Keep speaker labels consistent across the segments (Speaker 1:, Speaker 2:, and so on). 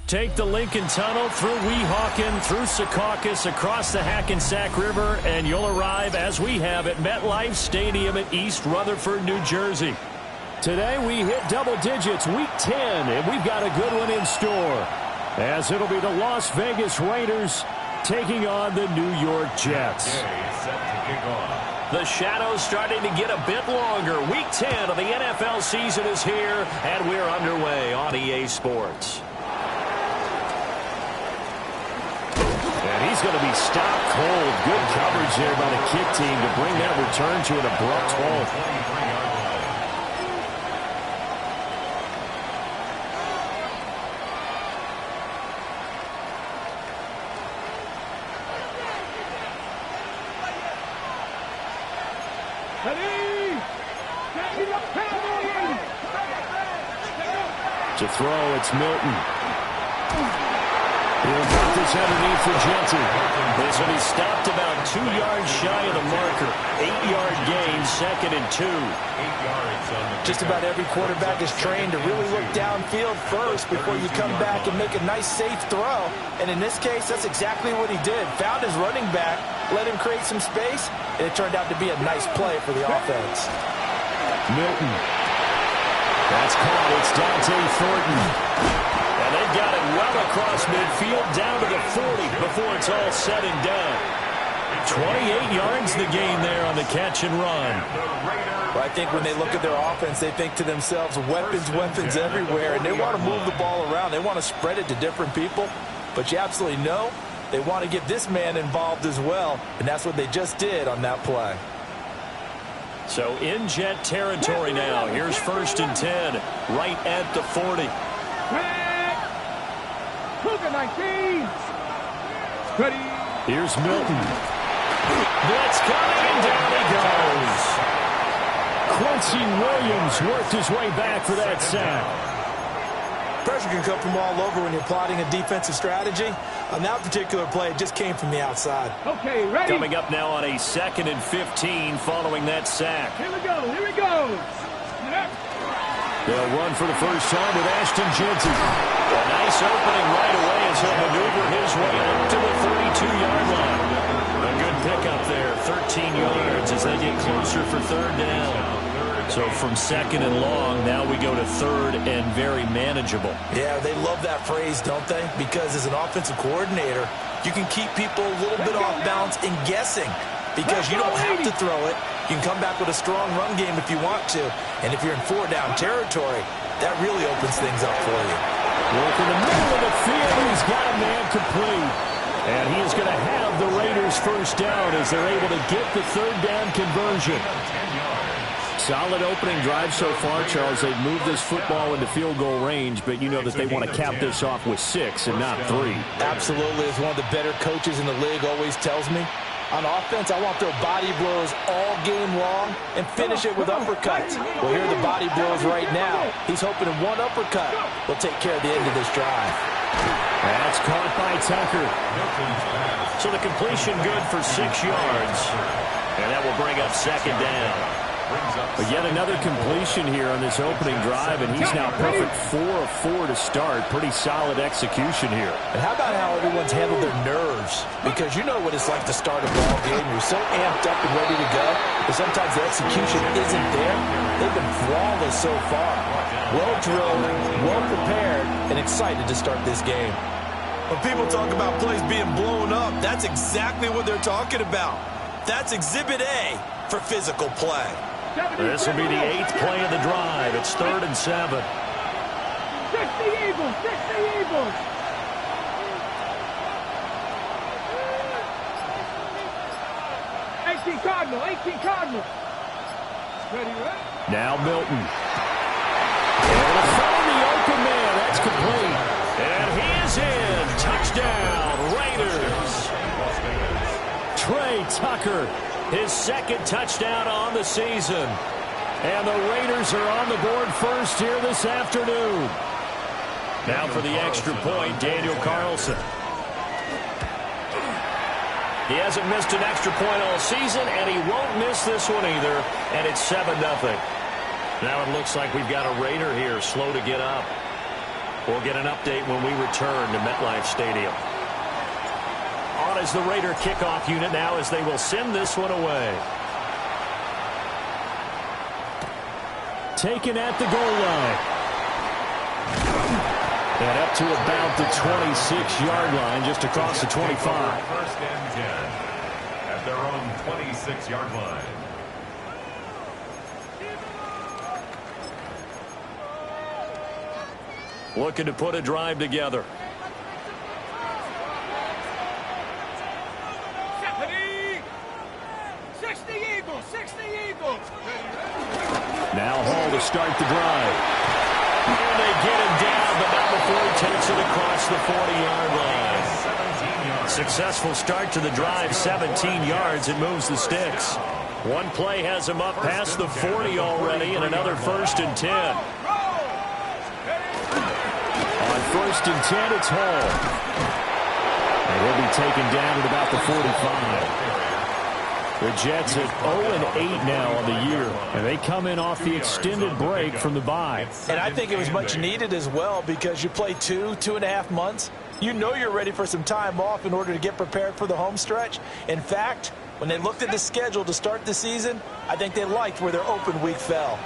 Speaker 1: Take the Lincoln Tunnel through Weehawken, through Secaucus, across the Hackensack River, and you'll arrive, as we have, at MetLife Stadium in East Rutherford, New Jersey. Today we hit double digits, Week 10, and we've got a good one in store, as it'll be the Las Vegas Raiders taking on the New York Jets. The shadow's starting to get a bit longer. Week 10 of the NFL season is here, and we're underway on EA Sports. And he's going to be stopped cold. Good coverage there by the kick team to bring that return to an abrupt halt. To throw, it's Milton. He'll put this underneath for Genty. This one, he stopped about 2 yards shy of the marker. 8-yard gain, 2nd and 2. 8 yards.
Speaker 2: Just about every quarterback is trained to really look downfield first before you come back and make a nice, safe throw. And in this case, that's exactly what he did. Found his running back, let him create some space, and it turned out to be a nice play for the offense.
Speaker 1: Milton. That's caught. It's Dante Thornton. And they've got it well across midfield, down to the 40 before it's all said and done. 28 yards the gain there on the catch and run.
Speaker 2: Well, I think when they look at their offense, they think to themselves, weapons everywhere, and they want to move the ball around. They want to spread it to different people. But you absolutely know they want to get this man involved as well, and that's what they just did on that play.
Speaker 1: So in Jet territory now. Here's 1st and 10, right at the 40. Here's Milton. Blitz coming, and down he goes. Quincy Williams worked his way back for that sack.
Speaker 2: Pressure can come from all over when you're plotting a defensive strategy. On that particular play, it just came from the outside.
Speaker 3: Okay, ready?
Speaker 1: Coming up now on a 2nd and 15 following that sack.
Speaker 3: Here we go, here we go.
Speaker 1: They'll run for the first time with Ashton Genty. A nice opening right away as he'll maneuver his way up to the 32-yard line. A good pickup there, 13 yards as they get closer for 3rd down. So from 2nd and long, now we go to 3rd and very manageable.
Speaker 2: Yeah, they love that phrase, don't they? Because as an offensive coordinator, you can keep people a little bit off balance and guessing. Because you don't have to throw it. You can come back with a strong run game if you want to. And if you're in 4-down territory, that really opens things up for you.
Speaker 1: Work in the middle of the field. He's got a man complete. And he is going to have the Raiders first down as they're able to get the 3rd down conversion. Solid opening drive so far, Charles. They've moved this football into field goal range, but you know that they want to cap this off with 6 and not 3.
Speaker 2: Absolutely. As one of the better coaches in the league always tells me, on offense, I want their body blows all game long and finish it with uppercuts. Well, here are the body blows right now. He's hoping one uppercut will take care of the end of this drive.
Speaker 1: That's caught by Tucker. So the completion good for 6 yards. And that will bring up 2nd down. But yet another completion here on this opening drive, and he's now perfect 4 of 4 to start. Pretty solid execution here.
Speaker 2: And how about how everyone's handled their nerves? Because you know what it's like to start a ball game. You're so amped up and ready to go, but sometimes the execution isn't there. They've been flawless so far. Well drilled, well prepared, and excited to start this game. When people talk about plays being blown up, that's exactly what they're talking about. That's Exhibit A for physical play.
Speaker 1: This will be the 8th play of the drive. It's 3rd and 7.
Speaker 3: 60 Eagles, 60 Eagles. 18 Cardinal, 18 Cardinal. Ready, right?
Speaker 1: Now Milton. Able to find the open man. That's complete. And he is in. Touchdown, Raiders. Trey Tucker, his 2nd touchdown on the season. And the Raiders are on the board first here this afternoon. Now for the extra point, Daniel Carlson. He hasn't missed an extra point all season, and he won't miss this one either. And it's 7-0. Now it looks like we've got a Raider here, slow to get up. We'll get an update when we return to MetLife Stadium. On is the Raider kickoff unit now as they will send this one away. Taken at the goal line. And up to about the 26-yard line, just across the 25.
Speaker 4: First and 10 at their own 26-yard line.
Speaker 1: Looking to put a drive together. Now Hall to start the drive. And they get him down, but not before he takes it across the 40-yard line. Successful start to the drive, 17 yards. It moves the sticks. One play has him up past the 40 already, and another 1st and 10. On 1st and 10, it's Hall. And he'll be taken down at about the 45. The Jets at 0-8 now on the year, and they come in off the extended break from the bye.
Speaker 2: And I think it was much needed as well because you play 2.5 months. You know you're ready for some time off in order to get prepared for the home stretch. In fact, when they looked at the schedule to start the season, I think they liked where their open week fell.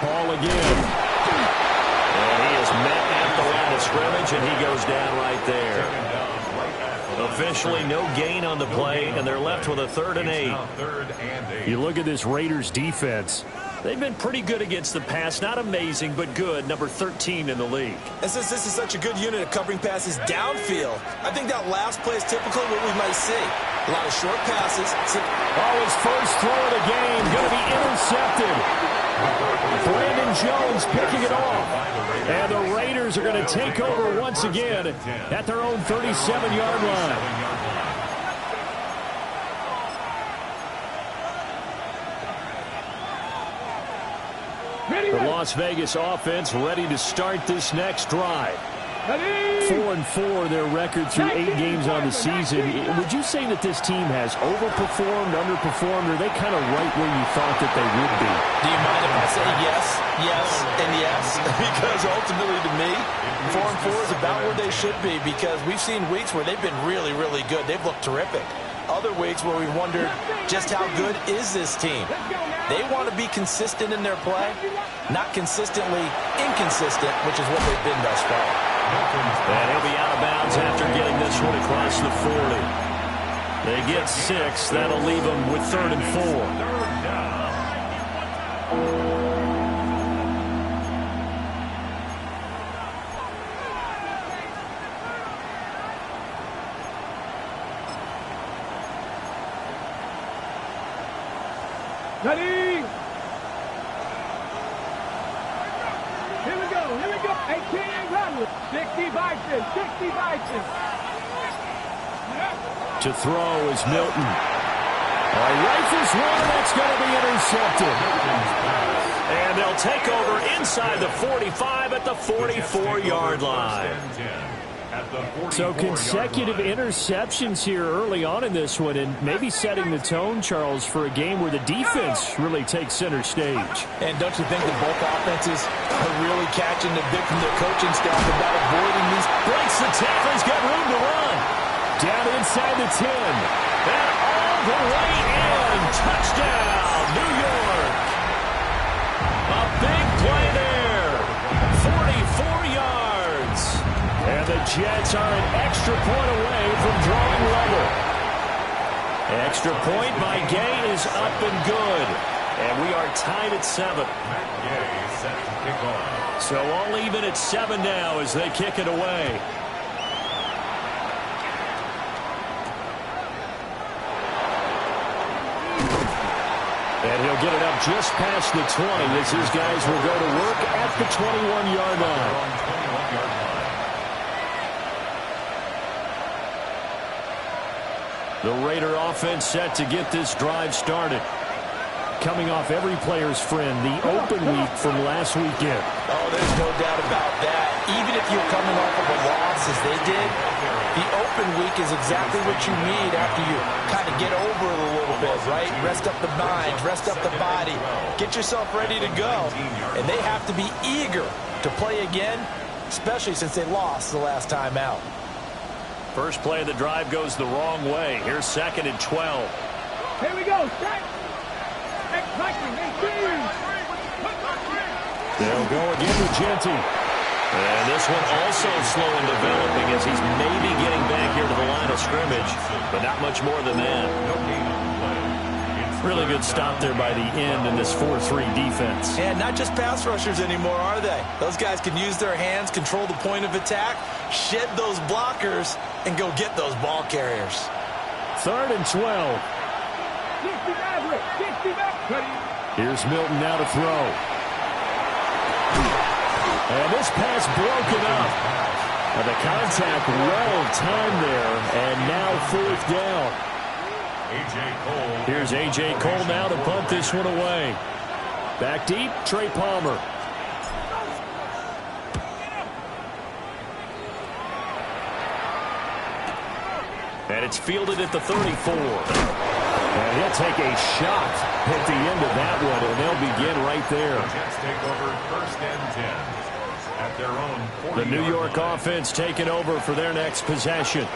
Speaker 1: Ball again. And he is met at the line of scrimmage, and he goes down right there. Officially no gain on the play, and they're left with a 3rd and 8. You look at this Raiders defense. They've been pretty good against the pass. Not amazing, but good. Number 13 in the league.
Speaker 2: And since this is such a good unit of covering passes downfield, I think that last play is typically what we might see. A lot of short passes.
Speaker 1: His first throw of the game going to be intercepted. Brandon Jones picking it off. And the Raiders are going to take over once again at their own 37-yard line. The Las Vegas offense ready to start this next drive. 4-4 their record through 8 games on the season. Would you say that this team has overperformed, underperformed, or are they kind of right where you thought that they would be?
Speaker 2: Do you mind if I say yes, and yes? Because ultimately to me, 4-4 is about where they should be because we've seen weeks where they've been really, really good. They've looked terrific. Other weeks where we wondered just how good is this team. They want to be consistent in their play, not consistently inconsistent, which is what they've been thus far.
Speaker 1: And he'll be out of bounds after getting this one across the 40. They get 6. That'll leave them with 3rd and 4.
Speaker 3: Ready? Here we go. 60 Bison.
Speaker 1: To throw is Milton. Rifles one, that's going to be intercepted. And they'll take over inside the 45 at the 44-yard line. So consecutive interceptions here early on in this one, and maybe setting the tone, Charles, for a game where the defense really takes center stage.
Speaker 2: And don't you think that both offenses are really catching the bit from their coaching staff about avoiding these?
Speaker 1: Breaks the tackle, he's got room to run. Down inside the 10. And all the way in. Touchdown, New York. A big play there. 44 yards. And the Jets are an extra point away from drawing level. Extra point by Gay is up and good. And we are tied at 7. So all even at 7 now as they kick it away. And he'll get it up just past the 20 as his guys will go to work at the 21-yard line. The Raider offense set to get this drive started. Coming off every player's friend, the open week from last weekend.
Speaker 2: Oh, there's no doubt about that. Even if you're coming off of a loss as they did, The open week is exactly what you need after you kind of get over it a little bit, right? Rest up the mind, rest up the body, get yourself ready to go. And they have to be eager to play again, especially since they lost the last time out.
Speaker 1: First play of the drive goes the wrong way. Here's 2nd and 12.
Speaker 3: Here we go.
Speaker 1: They'll go again with Genty. And this one also slow in developing as he's maybe getting back here to the line of scrimmage, but not much more than that. Really good stop there by the end in this 4-3 defense.
Speaker 2: And not just pass rushers anymore, are they? Those guys can use their hands, control the point of attack, shed those blockers, and go get those ball carriers.
Speaker 1: 3rd and 12. Here's Milton now to throw. And this pass broken up. And the contact well timed there, and now 4th down. Here's A.J. Cole now to punt this one away. Back deep, Trey Palmer. And it's fielded at the 34. And he'll take a shot at the end of that one, and they'll begin right there.
Speaker 4: Jets take over 1st and 10 at their own 40.
Speaker 1: The New York offense taking over for their next possession.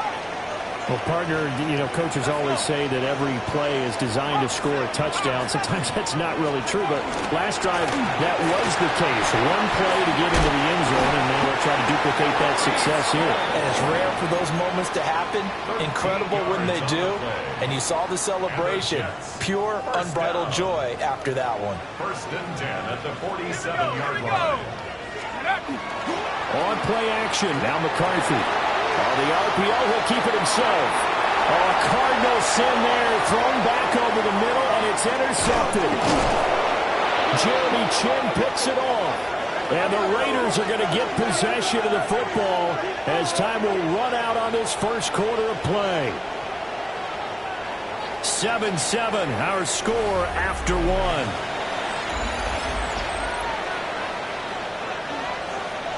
Speaker 1: Well, partner, you know, coaches always say that every play is designed to score a touchdown. Sometimes that's not really true, but last drive, that was the case. One play to get into the end zone, and now they'll try to duplicate that success here.
Speaker 2: And it's rare for those moments to happen. Incredible when they do. And you saw the celebration. Pure, unbridled joy after that one.
Speaker 4: 1st and 10 at the 47-yard line.
Speaker 1: On play action, now McCarthy. The RPO, he'll keep it himself. Cardinal sin there, thrown back over the middle, and it's intercepted. Jeremy Chin picks it off. And the Raiders are going to get possession of the football as time will run out on this first quarter of play. 7-7, our score after one.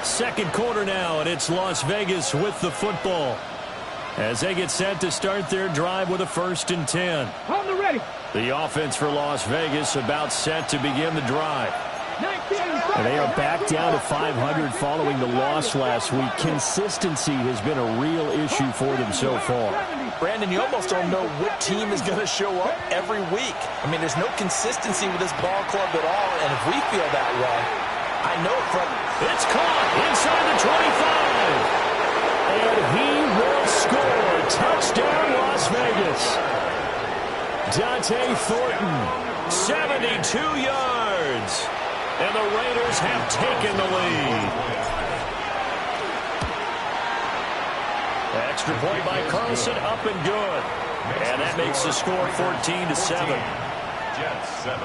Speaker 1: Second quarter now, and it's Las Vegas with the football as they get set to start their drive with a 1st and 10.
Speaker 3: On the ready.
Speaker 1: The offense for Las Vegas about set to begin the drive. And they are back down to 500 following the loss last week. Consistency has been a real issue for them so far.
Speaker 2: Brandon, you almost don't know what team is going to show up every week. I mean, there's no consistency with this ball club at all, and if we feel that way, I know from...
Speaker 1: It's caught inside the 25. And he will score. Touchdown, Las Vegas. Dante Thornton, 72 yards. And the Raiders have taken the lead. Extra point by Carlson, up and good. And that makes the score 14-7.
Speaker 4: Jets 7.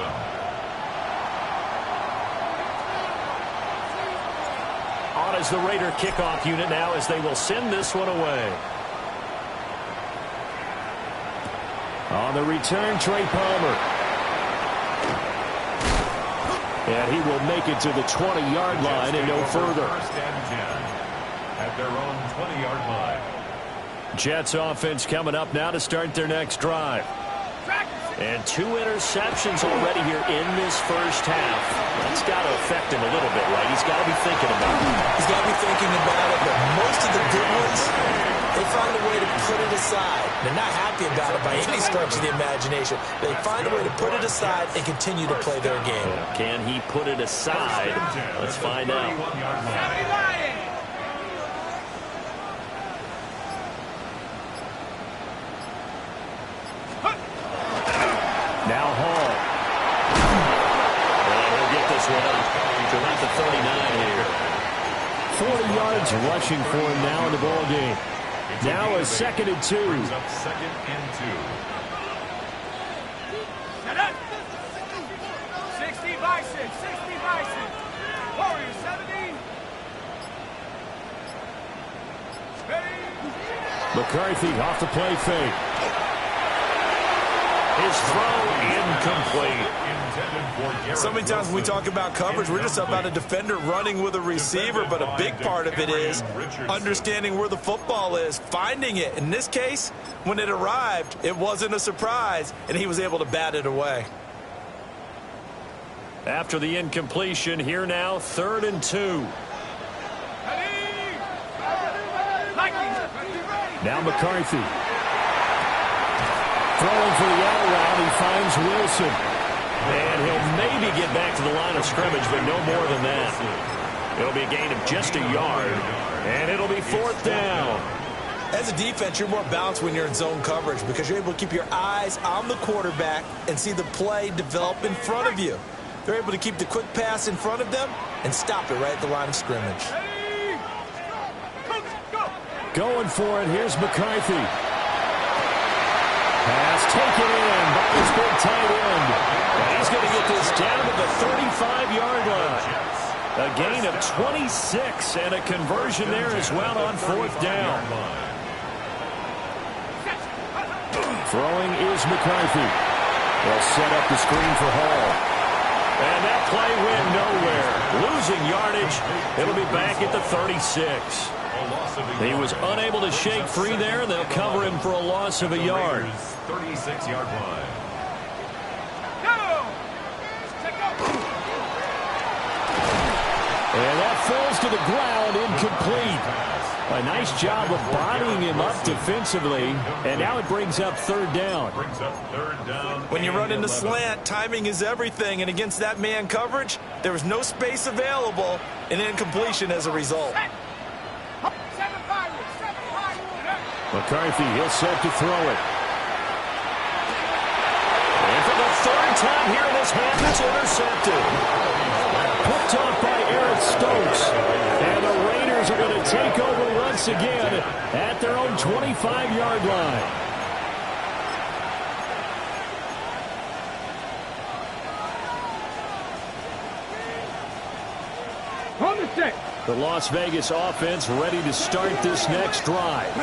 Speaker 1: On as the Raider kickoff unit now as they will send this one away. On the return, Trey Palmer. And he will make it to the 20-yard line and no further.
Speaker 4: 1st and 10 at their own 20-yard line.
Speaker 1: Jets offense coming up now to start their next drive. And 2 interceptions already here in this first half. That's got to affect him a little bit, right? He's got to be thinking about it.
Speaker 2: He's got to be thinking about it, but most of the good ones, they find a way to put it aside. They're not happy about it by any stretch of the imagination. They find a way to put it aside and continue to play their game.
Speaker 1: Can he put it aside? Let's find out. Now Hall. And he'll get this one up to about the 39 here. 40 yards rushing for him now in the ball game. Now a 2nd and 2.
Speaker 4: Brings up 2nd and 2.
Speaker 3: Set up. 60 by 6. 60 by 6. Warriors 70.
Speaker 1: McCarthy off the play fake. His throw incomplete.
Speaker 2: So many times when we talk about coverage, we're just about a defender running with a receiver, but a big part of it is understanding where the football is, finding it. In this case, when it arrived, it wasn't a surprise, and he was able to bat it away.
Speaker 1: After the incompletion, here now, 3rd and 2. Now McCarthy. Throwing for the out route, he finds Wilson. And he'll maybe get back to the line of scrimmage, but no more than that. It'll be a gain of just a yard, and it'll be 4th down.
Speaker 2: As a defense, you're more balanced when you're in zone coverage because you're able to keep your eyes on the quarterback and see the play develop in front of you. They're able to keep the quick pass in front of them and stop it right at the line of scrimmage.
Speaker 1: Going for it, here's McCarthy. Pass taken in by his big tight end. And he's going to get this down to the 35-yard line. A gain of 26 and a conversion there as well on 4th down. Throwing is McCarthy. They'll set up the screen for Hall. And that play went nowhere. Losing yardage. It'll be back at the 36. He was unable to shake free there. They'll cover him for a loss of a yard.
Speaker 4: 36-yard line.
Speaker 1: And that falls to the ground, incomplete. A nice job of bodying him up defensively. And now it brings up 3rd down.
Speaker 2: When you run in the slant, timing is everything. And against that man coverage, there was no space available, and incompletion as a result.
Speaker 1: McCarthy, he'll set to throw it. And for the 3rd time here in this half, it's intercepted. Picked off by Eric Stokes. And the Raiders are going to take over once again at their own 25-yard line.
Speaker 3: On the stick.
Speaker 1: The Las Vegas offense ready to start this next drive.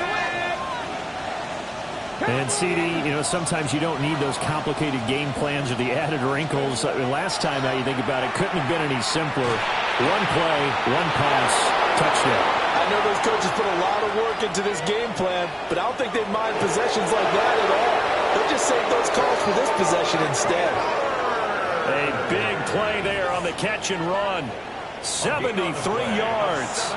Speaker 1: And, CD, you know, sometimes you don't need those complicated game plans or the added wrinkles. Last time, now you think about it, couldn't have been any simpler. One play, one pass, touchdown.
Speaker 2: I know those coaches put a lot of work into this game plan, but I don't think they mind possessions like that at all. They'll just save those calls for this possession instead.
Speaker 1: A big play there on the catch and run. 73 yards.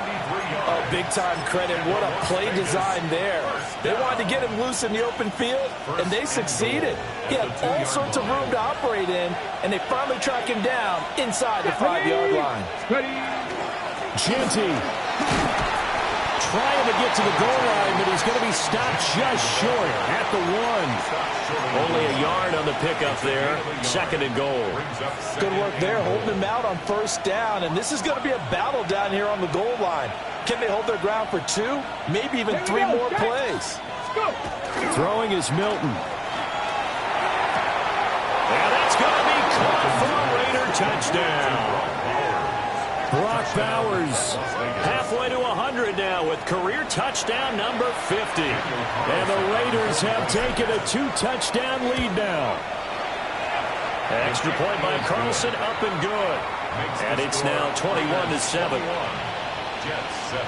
Speaker 2: Oh, big-time credit. What a play design there. They wanted to get him loose in the open field, and they succeeded. He had all sorts of room to operate in, and they finally track him down inside the 5-yard line.
Speaker 1: Genty trying to get to the goal line, but he's going to be stopped just short at the 1. Only a yard on the pickup there. 2nd and goal.
Speaker 2: Good work there, holding him out on 1st down, and this is going to be a battle down here on the goal line. Can they hold their ground for 2, maybe even 3 more plays?
Speaker 1: Throwing is Milton. And that's going to be caught for a Raider touchdown. Brock Bowers halfway to 100 now with career touchdown number 50. And the Raiders have taken a 2-touchdown lead now. Extra point by Carlson, up and good. And it's now 21-7.
Speaker 4: Jets 7.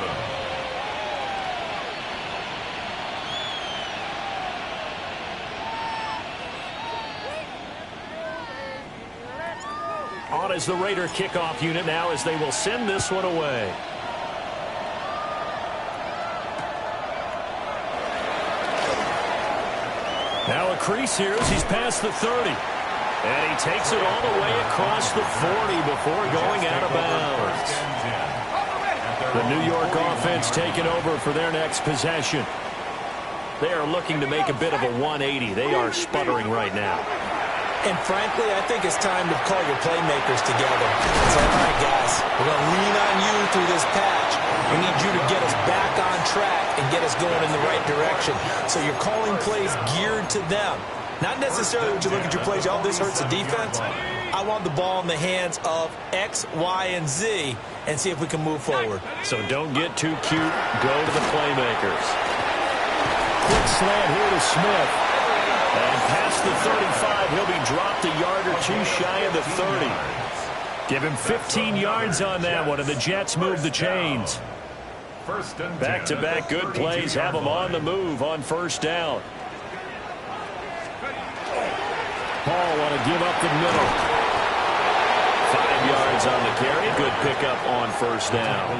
Speaker 1: On is the Raider kickoff unit now as they will send this one away. Now a crease here as he's past the 30. And he takes it all the way across the 40 before going out of bounds. The New York offense taking over for their next possession. They are looking to make a bit of a 180. They are sputtering right now.
Speaker 2: And frankly, I think it's time to call your playmakers together. Say, all right, guys, we're going to lean on you through this patch. We need you to get us back on track and get us going in the right direction. So you're calling plays geared to them. Not necessarily when you look at your plays, oh, this hurts the defense. I want the ball in the hands of X, Y, and Z and see if we can move forward.
Speaker 1: So don't get too cute. Go to the playmakers. Quick slant here to Smith. And past the 35. dropped a yard or two shy of the 30. Give him 15 yards on that one, and the Jets move the chains. Back-to-back good plays have them on the move on first down. Paul want to give up the middle. 5 yards on the carry. Good pickup on first down.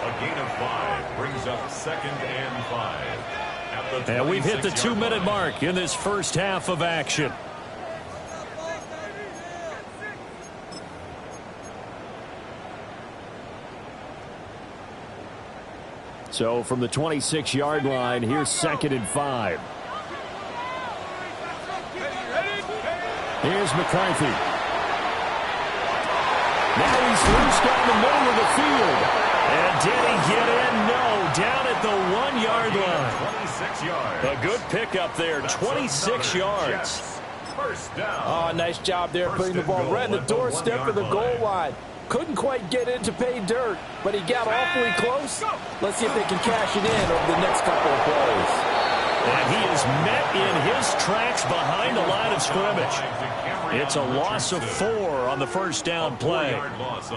Speaker 4: A gain of 5 brings up 2nd and 5.
Speaker 1: And we've hit the 2-minute mark in this first half of action. So from the 26-yard line, here's 2nd and 5. Here's McCarthy. Now he's loose down the middle of the field. And did he get in? No, down at the 1-yard line.
Speaker 4: 26 yards.
Speaker 1: A good pickup there, 26 yards.
Speaker 4: First down.
Speaker 2: Oh, nice job there putting the ball right in the doorstep of the goal line. Couldn't quite get in to pay dirt, but he got awfully close. Let's see if they can cash it in over the next couple of plays.
Speaker 1: And he is met in his tracks behind the line of scrimmage. It's a loss of 4 on the first down play.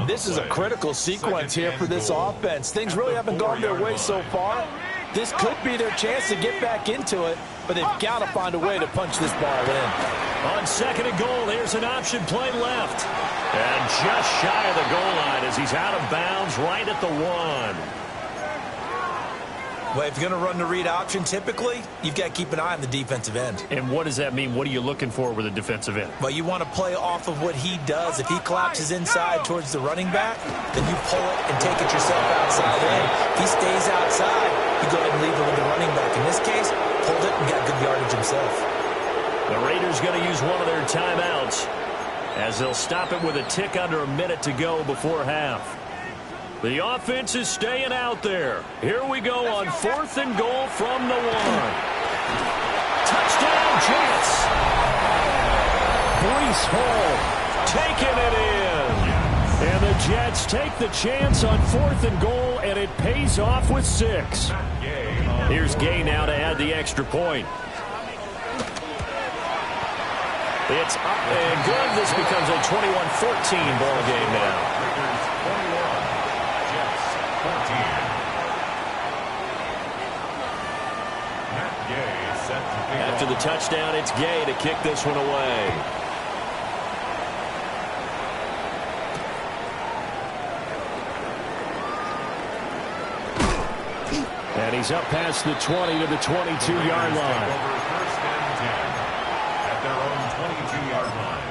Speaker 2: This is a critical sequence here for this offense. Things really haven't gone their way so far. This could be their chance to get back into it, but they've got to find a way to punch this ball in.
Speaker 1: On 2nd and goal, here's an option play left. And just shy of the goal line as he's out of bounds right at the 1.
Speaker 5: Well, if you're going to run the read option, typically, you've got to keep an eye on the defensive end.
Speaker 1: And what does that mean? What are you looking for with a defensive end?
Speaker 5: Well, you want to play off of what he does. If he collapses inside towards the running back, then you pull it and take it yourself outside in. If he stays outside, you go ahead and leave it with the running back. In this case, pulled it and got good yardage himself.
Speaker 1: The Raiders going to use one of their timeouts as they'll stop it with a tick under a minute to go before half. The offense is staying out there. Here we go on 4th and goal from the 1. Touchdown, Jets. Breece Hall taking it in. And the Jets take the chance on 4th and goal, and it pays off with 6. Here's Gay now to add the extra point. It's up and good. This becomes a 21-14 ball game now. After the touchdown, it's Gay to kick this one away. And he's up past the 20 to the 22-yard line.
Speaker 4: First and 10 at their own 22-yard line.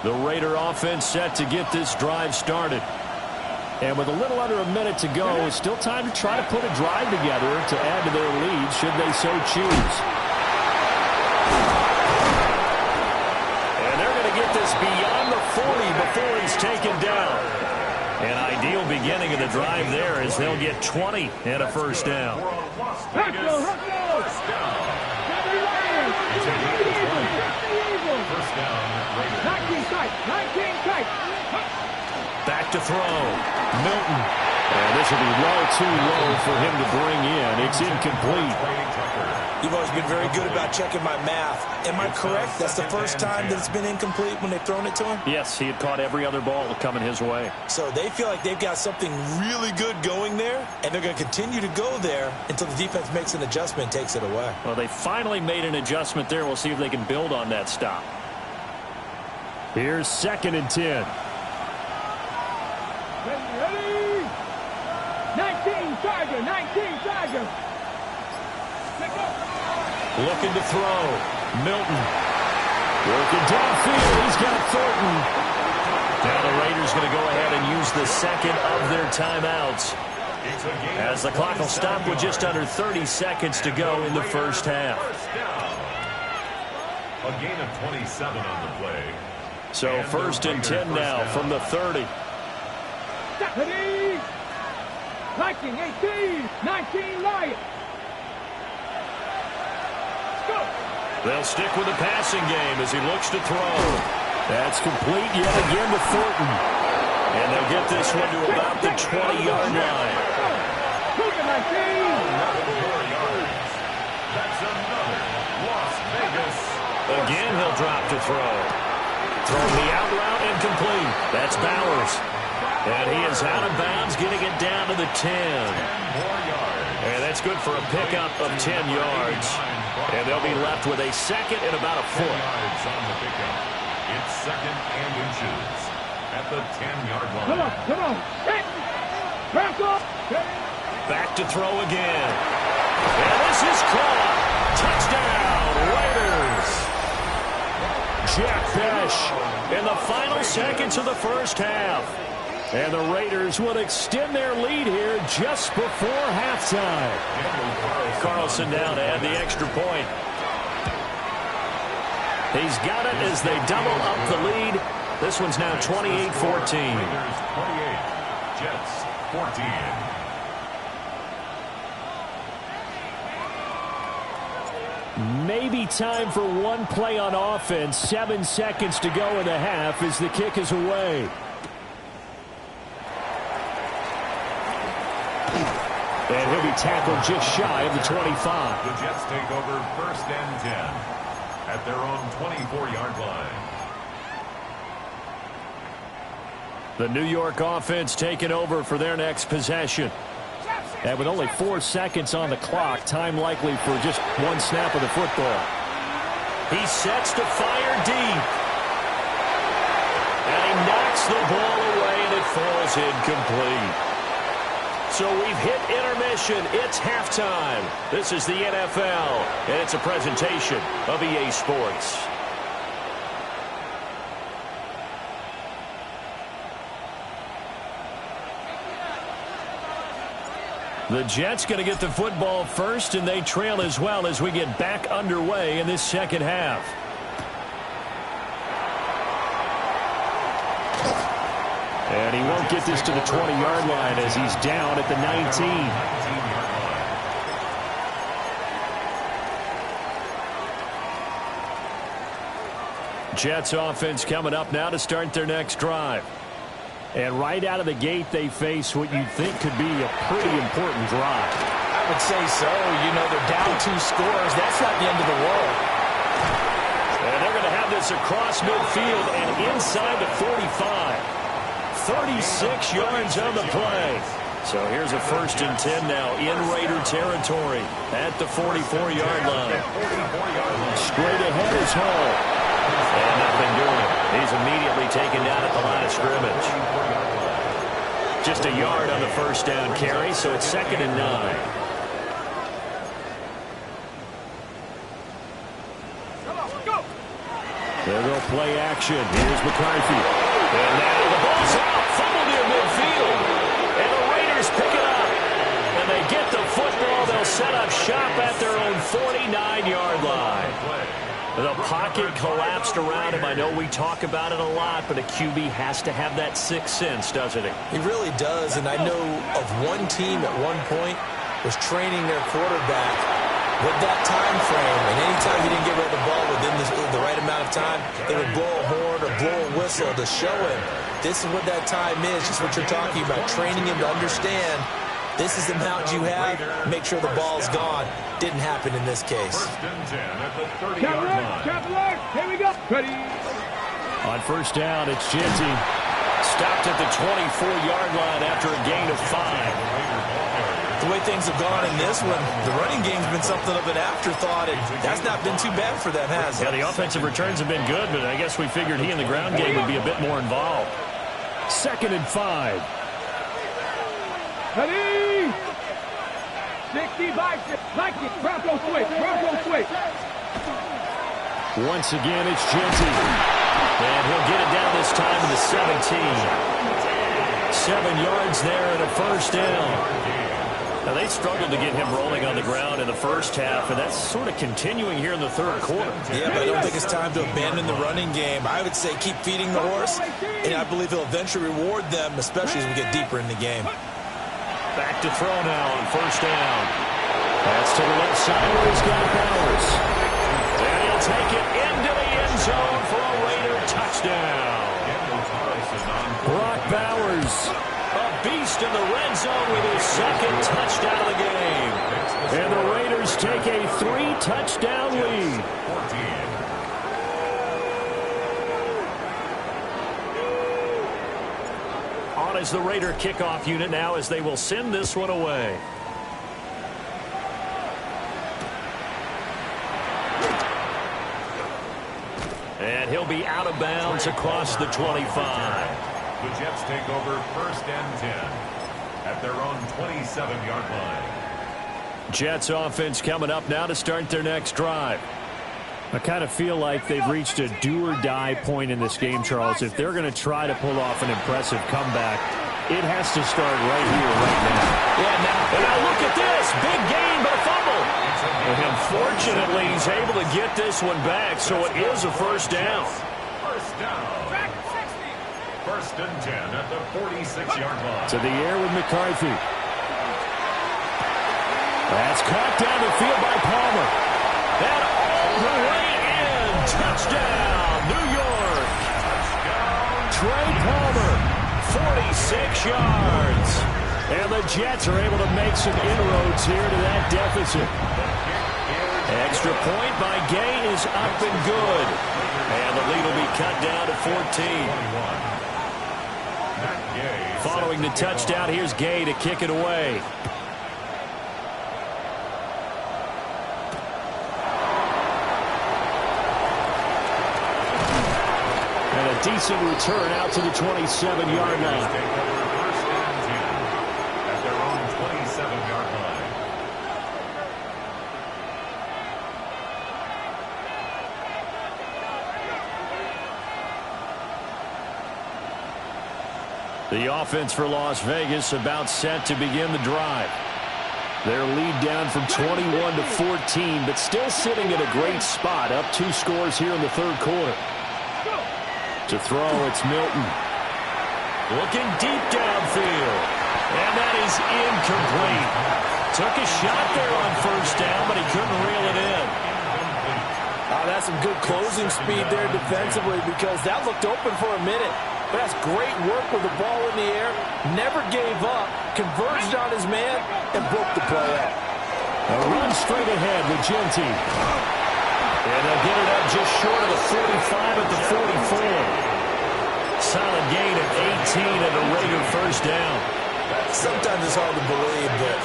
Speaker 1: The Raider offense set to get this drive started. And with a little under a minute to go, it's still time to try to put a drive together to add to their lead should they so choose. And they're going to get this beyond the 40 before he's taken down. An ideal beginning of the drive there as they'll get 20 and a first down. Back to throw. Milton. And this will be too low for him to bring in. It's incomplete.
Speaker 5: You've always been very good about checking my math. Am I correct? That's the first time that it's been incomplete when they've thrown it to him?
Speaker 1: Yes, he had caught every other ball coming his way.
Speaker 5: So they feel like they've got something really good going there, and they're going to continue to go there until the defense makes an adjustment and takes it away.
Speaker 1: Well, they finally made an adjustment there. We'll see if they can build on that stop. Here's 2nd and 10.
Speaker 3: Ready? 19 Charger.
Speaker 1: Looking to throw. Milton. Working downfield. He's got Thornton. Now the Raiders going to go ahead and use the second of their timeouts, as the clock will stop with just under 30 seconds to go in the first half.
Speaker 4: A gain of 27 on the play.
Speaker 1: So 1st and 10 now from the 30.
Speaker 3: Deputy! 19, 18, 19, Lions. Go!
Speaker 1: They'll stick with the passing game as he looks to throw. That's complete yet again to Thornton. And they'll get this one to about the 20-yard line.
Speaker 4: That's another Las Vegas.
Speaker 1: Again, he'll drop to throw. Throwing the out route incomplete. That's Bowers. And he is out of bounds, getting it down to the 10.
Speaker 4: 10 more yards.
Speaker 1: And that's good for a pickup of 10 yards. And they'll be left with a second and about a
Speaker 4: 10
Speaker 1: foot.
Speaker 4: yards on the pickup. It's second and inches at the 10-yard line.
Speaker 3: Come on. Back up.
Speaker 1: Back to throw again. And this is caught. Touchdown, Raiders. Jack Besh in the final seconds of the first half. And the Raiders will extend their lead here just before halftime. Carlson down to add the extra point. He's got it as they double up the lead. This one's now 28-14.
Speaker 4: Raiders 28, Jets 14.
Speaker 1: Maybe time for one play on offense. 7 seconds to go in the half as the kick is away. And he'll be tackled just shy of the 25.
Speaker 4: The Jets take over first and 10 at their own 24-yard line.
Speaker 1: The New York offense taking over for their next possession. And with only 4 seconds on the clock, time likely for just one snap of the football. He sets to fire deep. And he knocks the ball away, and it falls incomplete. So we've hit intermission. It's halftime. This is the NFL, and it's a presentation of EA Sports. The Jets going to get the football first, and they trail as well as we get back underway in this second half. And he won't get this to the 20-yard line as he's down at the 19. Jets offense coming up now to start their next drive. And right out of the gate, they face what you'd think could be a pretty important drive.
Speaker 5: I would say so. You know, they're down 2 scores. That's not the end of the world.
Speaker 1: And they're going to have this across midfield and inside the 45. 36 yards on the play. So here's a first and 10 now in Raider territory at the 44-yard line. Straight ahead is Hall. And nothing doing. He's immediately taken down at the line of scrimmage. Just a yard on the first down carry, so it's second and 9. They'll go play action. Here's McCarthy. And now the ball's out. Fumble near midfield. And the Raiders pick it up. And they get the football. They'll set up shop at their own 49-yard line. The pocket collapsed around him. I know we talk about it a lot, but a QB has to have that sixth sense, doesn't he?
Speaker 5: He really does, and I know of one team at one point was training their quarterback with that time frame, and anytime he didn't get rid of the ball within the right amount of time, they would blow a horn or blow a whistle to show him this is what that time is, just what you're talking about, training him to understand this is the amount you have, make sure the ball's gone. Didn't happen in this case.
Speaker 4: First and 10 at the 30-yard line.
Speaker 3: Here we go. Ready.
Speaker 1: On first down, it's Genty. Stopped at the 24-yard line after a gain of 5.
Speaker 5: The way things have gone in this one, the running game's been something of an afterthought, and that's not been too bad for them, has it?
Speaker 1: Yeah, the offensive returns have been good, but I guess we figured he in the ground game would be a bit more involved. Second and 5.
Speaker 3: Ready. 60 by 6. Like it. Bronco switch. Bronco switch.
Speaker 1: Once again, it's Genty. And he'll get it down this time to the 17. 7 yards there and a first down. Now, they struggled to get him rolling on the ground in the first half, and that's sort of continuing here in the third quarter.
Speaker 5: Yeah, but I don't think it's time to abandon the running game. I would say keep feeding the horse, and I believe he'll eventually reward them, especially as we get deeper in the game.
Speaker 1: Back to throw now on first down. That's to the left side where he's got Bowers. And he'll take it into the end zone for a Raider touchdown. Brock Bowers, a beast in the red zone with his second touchdown of the game. And the Raiders take a 3-touchdown lead. On is the Raider kickoff unit now as they will send this one away. And he'll be out of bounds across the 25.
Speaker 4: The Jets take over 1st and 10 at their own 27-yard line.
Speaker 1: Jets offense coming up now to start their next drive. I kind of feel like they've reached a do-or-die point in this game, Charles. If they're going to try to pull off an impressive comeback, it has to start right here, right now.
Speaker 2: Yeah,
Speaker 1: now look at this. Big gain, but a fumble. And unfortunately, he's able to get this one back, so it is a first down.
Speaker 4: First down. 1st and 10 at the 46-yard line.
Speaker 1: To the air with McCarthy. That's caught down the field by Palmer. And all the way in. Touchdown, New York. Trey Palmer, 46 yards. And the Jets are able to make some inroads here to that deficit. Extra point by Gay is up and good. And the lead will be cut down to 14. Following the touchdown, here's Gay to kick it away. And a decent return out to the 27-yard line.
Speaker 4: First and 10 at their own 27-yard line.
Speaker 1: The offense for Las Vegas about set to begin the drive. Their lead down from 21 to 14, but still sitting at a great spot, up 2 scores here in the third quarter. To throw, it's Milton. Looking deep downfield. And that is incomplete. Took a shot there on first down, but he couldn't reel it in.
Speaker 2: Oh, that's some good closing speed there defensively because that looked open for a minute. But that's great work with the ball in the air. Never gave up. Converged on his man and broke the play up.
Speaker 1: A run straight ahead with Genty. And they'll get it up just short of the 45 at the 44. Solid gain of 18 and a Raider first down.
Speaker 2: Sometimes it's hard to believe, but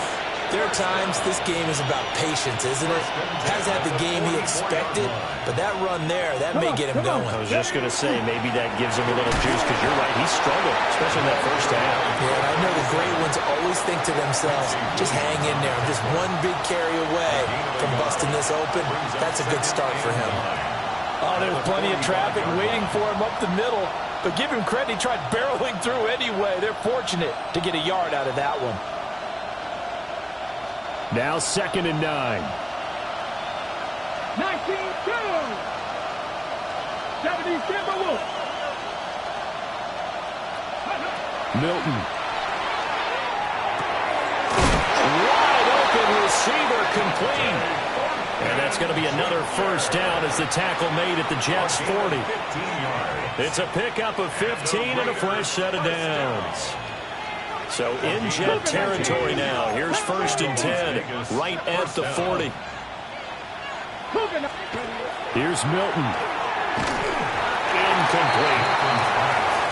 Speaker 2: there are times this game is about patience, isn't it? Hasn't had the game he expected, but that run there, that may get him going.
Speaker 1: I was just going to say, maybe that gives him a little juice, because you're right, he struggled, especially in that first half.
Speaker 2: Yeah, and I know the great ones always think to themselves, just hang in there, just one big carry away from busting this open. That's a good start for him.
Speaker 5: Oh, there's plenty of traffic waiting for him up the middle, but give him credit, he tried barreling through anyway. They're fortunate to get a yard out of that one.
Speaker 1: Now 2nd and 9.
Speaker 3: 19-2. 70 Timberwolves.
Speaker 1: Milton. Wide open receiver complete. And that's going to be another first down as the tackle made at the Jets' 40. It's a pickup of 15 and a fresh set of downs. So in Jet territory now. Here's 1st and 10, right at the 40. Here's Milton. Incomplete.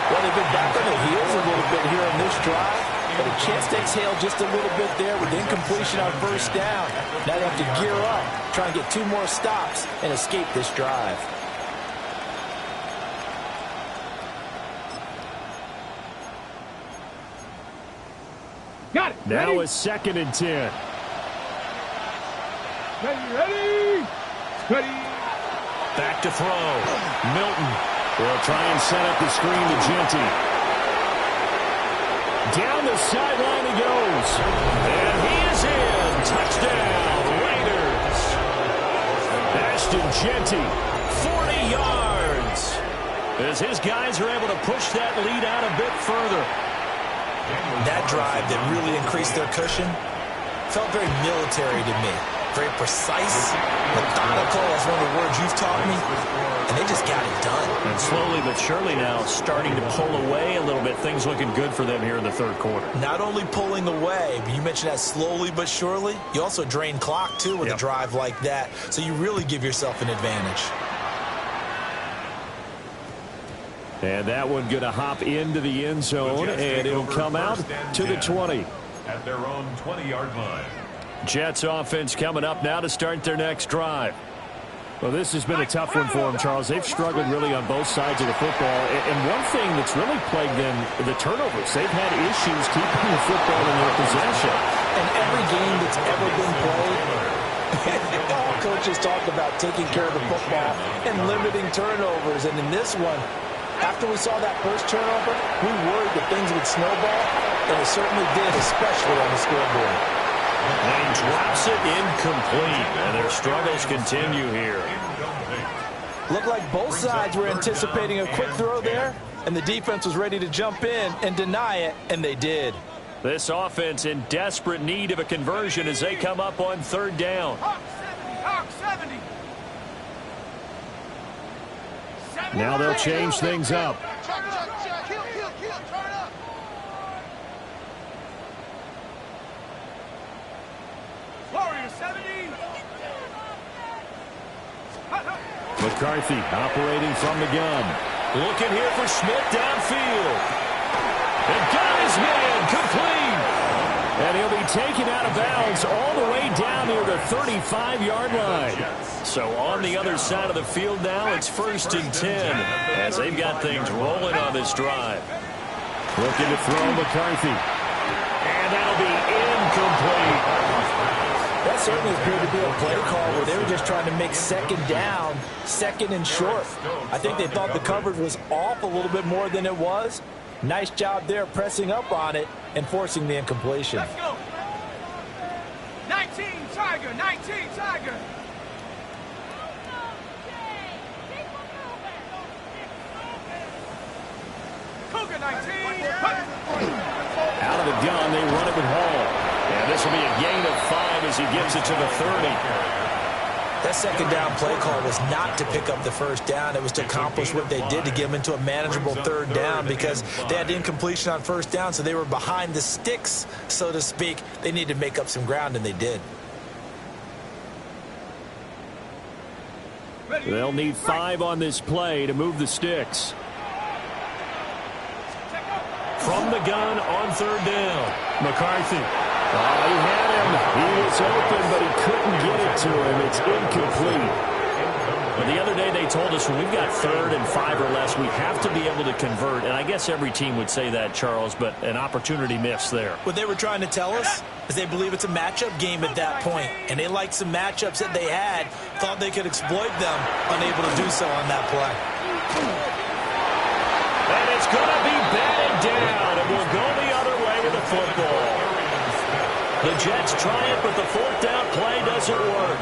Speaker 2: Well, they've been back on the heels a little bit here on this drive, but a chance to exhale just a little bit there with incompletion on first down. Now they have to gear up, try and get 2 more stops and escape this drive.
Speaker 3: Got it.
Speaker 1: Now
Speaker 3: Ready?
Speaker 1: it's 2nd and 10.
Speaker 3: Ready. Ready.
Speaker 1: Back to throw. Milton will try and set up the screen to Genty. Down the sideline he goes. And he is in. Touchdown, Raiders. Ashton Genty, 40 yards. As his guys are able to push that lead out a bit further.
Speaker 2: That drive that really increased their cushion felt very military to me.
Speaker 5: very precise, methodical. That's one of the words you've taught me. And they just got it done.
Speaker 1: And slowly but surely now starting to pull away a little bit. Things looking good for them here in the third quarter.
Speaker 5: Not only pulling away, but you mentioned that slowly but surely. You also drain clock, too, with a drive like that. So you really give yourself an advantage.
Speaker 1: And that one going to hop into the end zone, and it'll come out to the 20.
Speaker 4: At their own 20-yard line.
Speaker 1: Jets offense coming up now to start their next drive. Well, this has been a tough one for them, Charles. They've struggled really on both sides of the football. And one thing that's really plagued them, the turnovers. They've had issues keeping the football in their possession.
Speaker 5: And every game that's ever been played, all coaches talk about taking care of the football and limiting turnovers. And in this one, after we saw that first turnover, we worried that things would snowball, and it certainly did, especially on the scoreboard.
Speaker 1: And he drops it incomplete, and their struggles continue here.
Speaker 5: Looked like both sides were anticipating a quick throw there, and the defense was ready to jump in and deny it, and they did.
Speaker 1: This offense in desperate need of a conversion as they come up on third down.
Speaker 3: Hawk 70.
Speaker 1: Now they'll change things up.
Speaker 3: Turn up. Warrior 70.
Speaker 1: McCarthy operating from the gun. Looking here for Smith downfield. And got his man complete. And he'll be taken out of bounds all the way down near the 35-yard line. So on the other side of the field now, it's 1st and 10 as they've got things rolling on this drive. Looking to throw McCarthy. And that'll be incomplete.
Speaker 5: That certainly appeared to be a play call where they were just trying to make second down, second and short. I think they thought the coverage was off a little bit more than it was. Nice job there pressing up on it and forcing the incompletion.
Speaker 3: Let's go. 19 Tiger, 19 Tiger. Cougar 19.
Speaker 1: Out of the gun, they run it with Hall. And this will be a gain of 5 as he gives it to the 30.
Speaker 5: That second down play call was not to pick up the first down. It was to accomplish what they did to get them into a manageable third down because they had incompletion on first down, so they were behind the sticks, so to speak. They needed to make up some ground, and they did.
Speaker 1: They'll need 5 on this play to move the sticks. From the gun on third down. McCarthy. Oh, he had him. He was open, but he couldn't get it to him. It's incomplete. But the other day they told us when we've got 3rd and 5 or less, we have to be able to convert. And I guess every team would say that, Charles, but an opportunity missed there.
Speaker 5: What they were trying to tell us is they believe it's a matchup game at that point. And they liked some matchups that they had, thought they could exploit them, unable to do so on that play.
Speaker 1: And it's going to be batted down, and we'll go the other way with the football. The Jets try it, but the 4th down play doesn't work.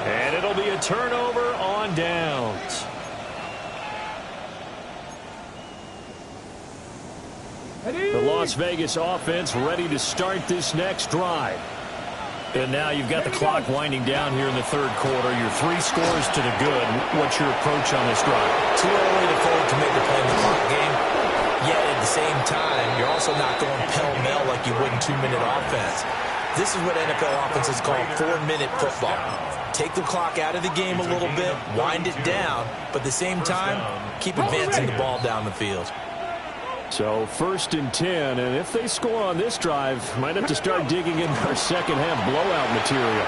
Speaker 1: And it'll be a turnover on downs. The Las Vegas offense ready to start this next drive. And now you've got the clock winding down here in the third quarter. You're 3 scores to the good. What's your approach on this drive?
Speaker 5: Too early to fully commit to playing the clock game. Yet at the same time, you're also not going pell-mell like you would in 2-minute offense. This is what NFL offenses call 4-minute football. Take the clock out of the game a little bit, wind it down, but at the same time, keep advancing the ball down the field.
Speaker 1: So 1st and 10, and if they score on this drive, might have to start digging in our second half blowout material.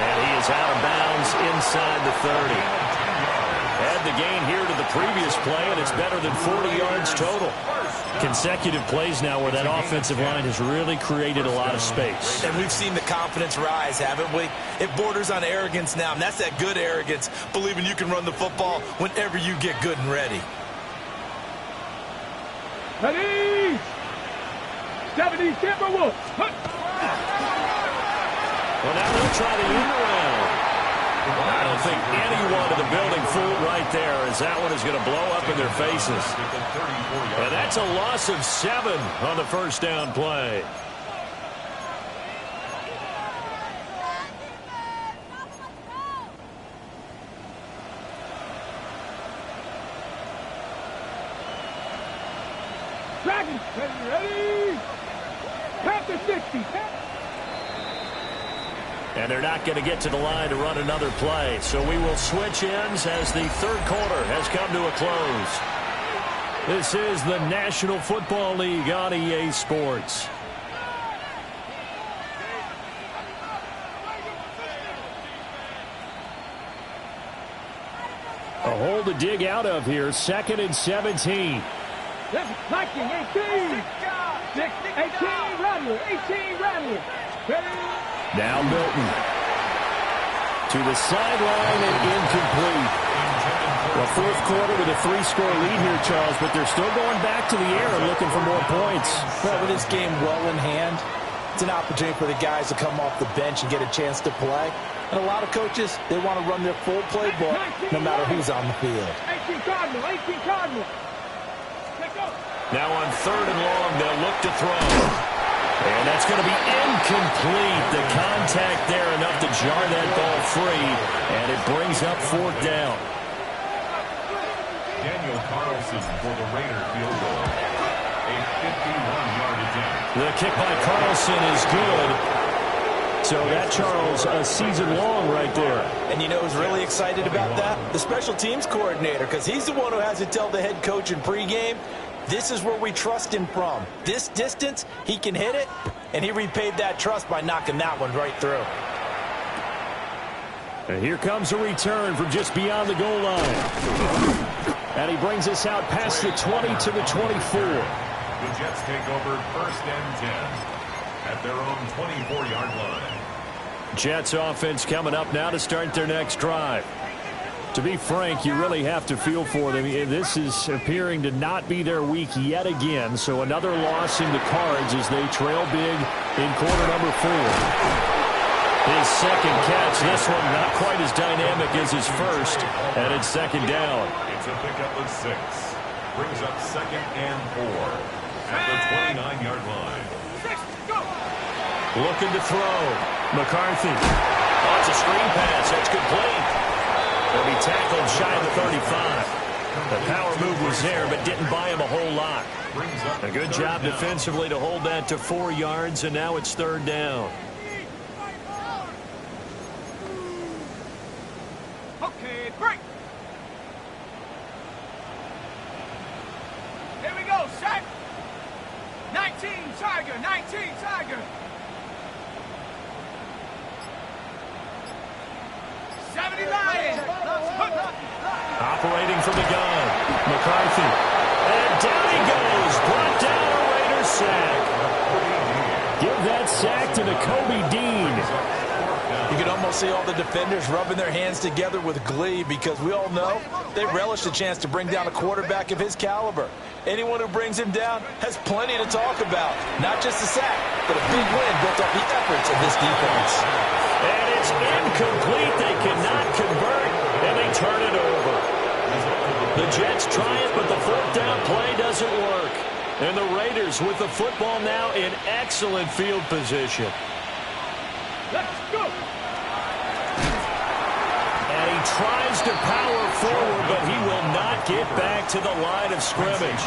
Speaker 1: And he is out of bounds inside the 30. Add the gain here to the previous play, and it's better than 40 yards total. Consecutive plays now where that offensive line has really created a lot of space.
Speaker 5: And we've seen the confidence rise, haven't we? It borders on arrogance now, and that's that good arrogance, believing you can run the football whenever you get good and ready.
Speaker 3: Ready! 70 Timberwolves.
Speaker 1: Well, now they'll try the end around. I don't think anyone in the building fooled right there, as that one is going to blow up in their faces. And that's a loss of 7 on the first down play.
Speaker 3: Dragons, ready? Panther 60.
Speaker 1: And they're not going to get to the line to run another play. So we will switch ends as the third quarter has come to a close. This is the National Football League on EA Sports. A hole to dig out of here. 2nd and 17.
Speaker 3: 19, 18. 18, Rattler. 18, Rattler.
Speaker 1: Now Milton. To the sideline and incomplete. The fourth quarter with a 3-score lead here, Charles, but they're still going back to the air and looking for more points.
Speaker 5: Well, with this game well in hand, it's an opportunity for the guys to come off the bench and get a chance to play. And a lot of coaches, they want to run their full playbook no matter who's on the field.
Speaker 3: 18 Cardinal, 18 Cardinal.
Speaker 1: Now on 3rd and long, they'll look to throw. And that's going to be incomplete. The contact there enough to jar that ball free, and it brings up 4th down.
Speaker 4: Daniel Carlson for the Raider field goal. A 51-yard attempt.
Speaker 1: The kick by Carlson is good. So that, Charles, a season long right there.
Speaker 5: And you know who's really excited about that? The special teams coordinator, because he's the one who has to tell the head coach in pregame, this is where we trust him from. This distance, he can hit it, and he repaid that trust by knocking that one right through.
Speaker 1: And here comes a return from just beyond the goal line. And he brings us out past the 20 to the 24.
Speaker 4: The Jets take over 1st and 10 at their own 24-yard line.
Speaker 1: Jets offense coming up now to start their next drive. To be frank, you really have to feel for them. This is appearing to not be their week yet again. So another loss in the cards as they trail big in quarter number 4. His second catch, this one not quite as dynamic as his first, and it's 2nd down.
Speaker 4: It's a pickup of 6. Brings up 2nd and 4 at the 29-yard line.
Speaker 1: Looking to throw. McCarthy. Oh, it's a screen pass. That's complete. He'll be tackled shy of the 35. The power move was there, but didn't buy him a whole lot. A good job defensively to hold that to 4 yards, and now it's 3rd down.
Speaker 3: Okay, break. Here we go, set. 19, Tiger, 19, Tiger. 70 Lions.
Speaker 1: Operating from the gun. McCarthy. And down he goes. Brought down a Raiders sack. Give that sack to Nakobe Dean.
Speaker 5: You can almost see all the defenders rubbing their hands together with glee because we all know they relish the chance to bring down a quarterback of his caliber. Anyone who brings him down has plenty to talk about. Not just a sack, but a big win built off the efforts of this defense.
Speaker 1: And it's incomplete. They cannot convert, and they turn it over. The Jets try it, but the 4th down play doesn't work. And the Raiders with the football now in excellent field position.
Speaker 3: Let's go.
Speaker 1: And he tries to power forward, but he will not get back to the line of scrimmage.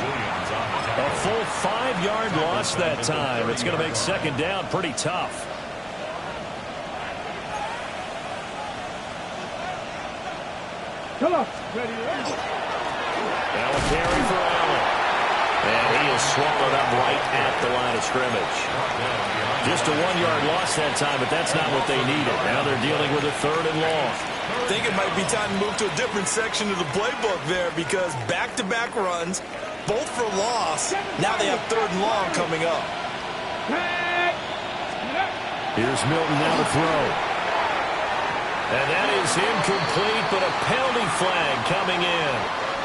Speaker 1: A full 5-yard loss that time. It's going to make 2nd down pretty tough.
Speaker 3: Come on. Ready.
Speaker 1: Now a carry for Allen. And he is swallowed up right at the line of scrimmage. Just a 1-yard loss that time, but that's not what they needed. Now they're dealing with a 3rd and long.
Speaker 5: I think it might be time to move to a different section of the playbook there because back-to-back runs, both for loss. Now they have 3rd and long coming up.
Speaker 1: Here's Milton now to throw. And that is incomplete, but a penalty flag coming in.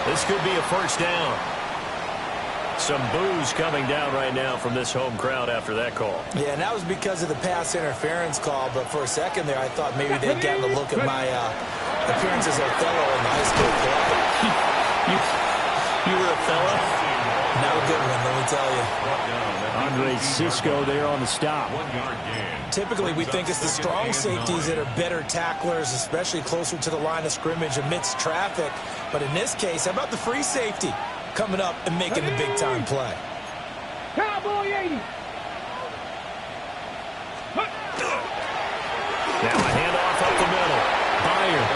Speaker 1: This could be a 1st down. Some boos coming down right now from this home crowd after that call.
Speaker 5: Yeah, and that was because of the pass interference call, but for a second there I thought maybe they'd gotten a look at my appearance as Othello in the high school club.
Speaker 1: You were Othello?
Speaker 5: Not a good one, let me tell you.
Speaker 1: Andre Cisco there on the stop.
Speaker 5: Typically, we think it's the strong safeties that are better tacklers, especially closer to the line of scrimmage amidst traffic. But in this case, how about the free safety coming up and making the big-time play?
Speaker 3: Cowboy 80.
Speaker 1: Now a handoff up the middle. Byard.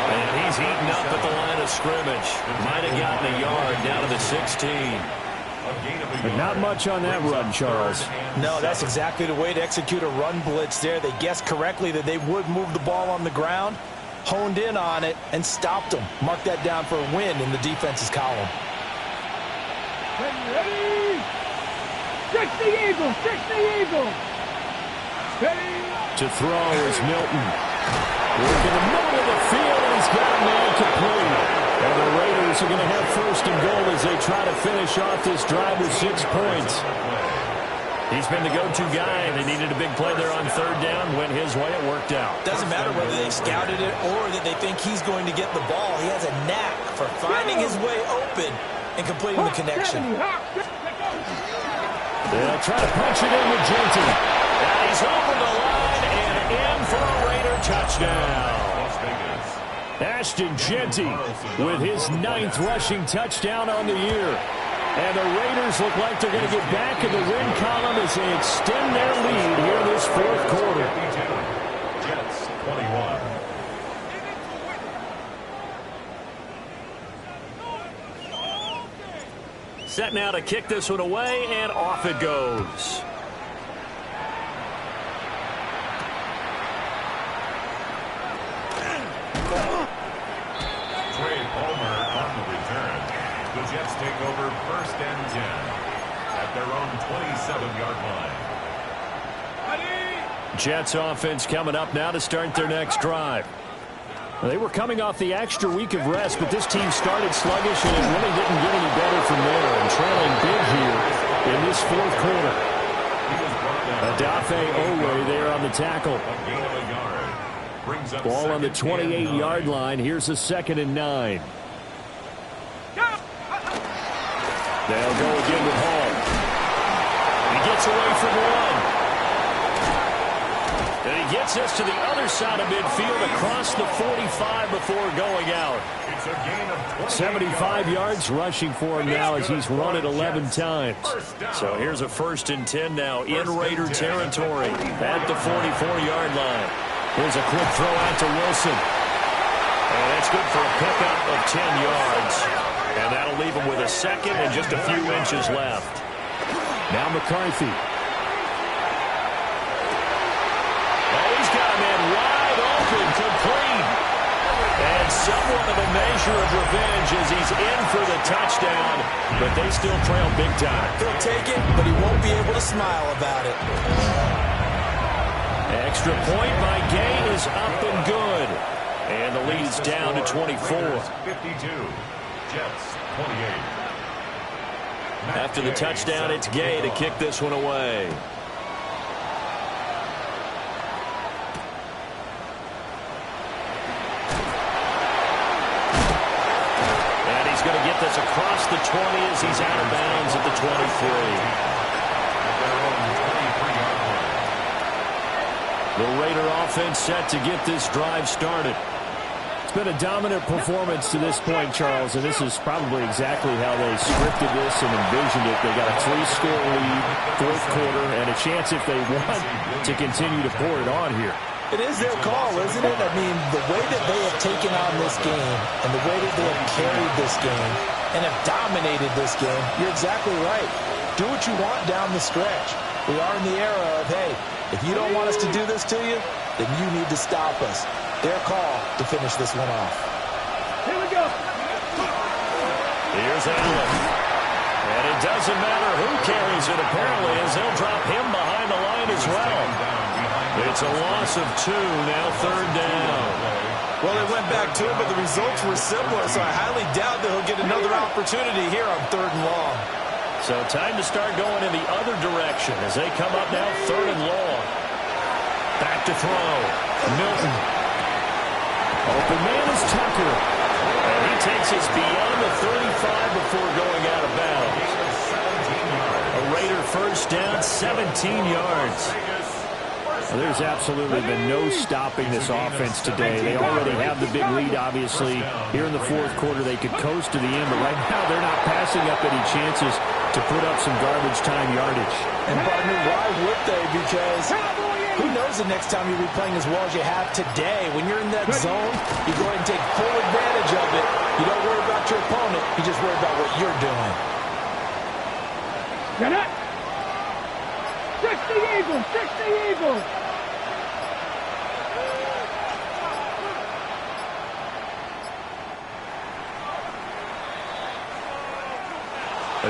Speaker 1: And he's eaten up at the line of scrimmage. Might have gotten a yard down to the 16. But not much on that run, Charles.
Speaker 5: No, that's exactly the way to execute a run blitz there. They guessed correctly that they would move the ball on the ground, honed in on it, and stopped them. Mark that down for a win in the defense's column.
Speaker 3: Ready? 60 Eagle, 60 Eagle. Ready?
Speaker 1: To throw is Milton. Working the middle of the field, and he's got a man complete. And the Raiders are going to have first and goal as they try to finish off this drive with 6 points. He's been the go-to guy. They needed a big play there on third down. Went his way. It worked out.
Speaker 5: Doesn't matter whether they scouted it or that they think he's going to get the ball. He has a knack for finding his way open and completing the connection.
Speaker 1: They'll try to punch it in with Genty. And he's over the line and in for a Raider touchdown. Ashton Genty with his 9th rushing touchdown on the year. And the Raiders look like they're going to get back in the win column as they extend their lead here in this fourth quarter.
Speaker 4: Jets 21.
Speaker 1: Set now to kick this one away, and off it goes.
Speaker 4: The Jets take over first and 10 at their own 27-yard line.
Speaker 1: Jets offense coming up now to start their next drive. They were coming off the extra week of rest, but this team started sluggish, and it really didn't get any better from there. And trailing big here in this fourth quarter. Adafe Owe there on the tackle. Ball on the 28-yard line. Here's a 2nd and 9. They'll go again with Hall. He gets away from one. And he gets us to the other side of midfield across the 45 before going out.
Speaker 4: It's a gain of
Speaker 1: 75 yards rushing for him now as he's run it 11 times. So here's a 1st and 10 now in Raider territory at the 44-yard line. Here's a quick throw out to Wilson. And that's good for a pickup of 10 yards. And that'll leave him with a 2nd and just a few inches left. Now McCarthy. Oh, he's got a man wide open, complete. And somewhat of a measure of revenge as he's in for the touchdown. But they still trail big time.
Speaker 5: He'll take it, but he won't be able to smile about it.
Speaker 1: Extra point by Gay is up and good. And the lead is down to 24.
Speaker 4: 52. Jets 28.
Speaker 1: After the touchdown, it's Gay to kick this one away. And he's going to get this across the 20 as he's out of bounds at the 23. The Raider offense set to get this drive started. It's been a dominant performance to this point, Charles, and this is probably exactly how they scripted this and envisioned it. They got a 3-score lead, fourth quarter, and a chance if they want to continue to pour it on here.
Speaker 5: It is their call, isn't it? I mean, the way that they have taken on this game and the way that they have carried this game and have dominated this game, you're exactly right. Do what you want down the stretch. We are in the era of, hey, if you don't want us to do this to you, then you need to stop us. Their call to finish this one off.
Speaker 3: Here we go.
Speaker 1: Here's Allen. And it doesn't matter who carries it, apparently, as they'll drop him behind the line as well. It's a loss of 2, now 3rd down.
Speaker 5: Well, they went back to it, but the results were similar, so I highly doubt that he'll get another opportunity here on 3rd and long.
Speaker 1: So time to start going in the other direction as they come up now 3rd and long. Back to throw. Milton. Open man is Tucker. And he takes us beyond the 35 before going out of bounds. A Raider first down, 17 yards. Well, there's absolutely been no stopping this offense today. They already have the big lead, obviously. Here in the fourth quarter, they could coast to the end, but right now they're not passing up any chances to put up some garbage time yardage.
Speaker 5: And, partner, why would they? Because who knows the next time you'll be playing as well as you have today. When you're in that zone, you go ahead and take full advantage of it. You don't worry about your opponent. You just worry about what you're doing.
Speaker 3: Get it! 60 Eagles! 60 Eagles!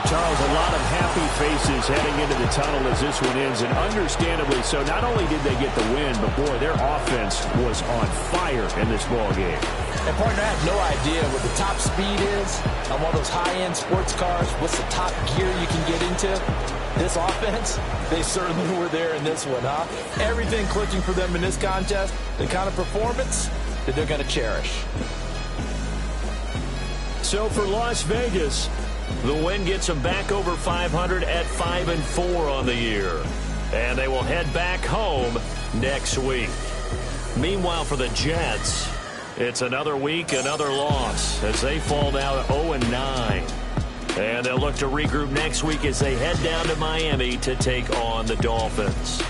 Speaker 1: Charles, a lot of happy faces heading into the tunnel as this one ends, and understandably so. Not only did they get the win, but, boy, their offense was on fire in this ball game.
Speaker 5: And, partner, I have no idea what the top speed is on one of those high-end sports cars. What's the top gear you can get into? This offense, they certainly were there in this one, huh? Everything clicking for them in this contest, the kind of performance that they're going to cherish.
Speaker 1: So for Las Vegas, the win gets them back over 500 at 5-4 on the year. And they will head back home next week. Meanwhile, for the Jets, it's another week, another loss as they fall now to 0-9. And they'll look to regroup next week as they head down to Miami to take on the Dolphins.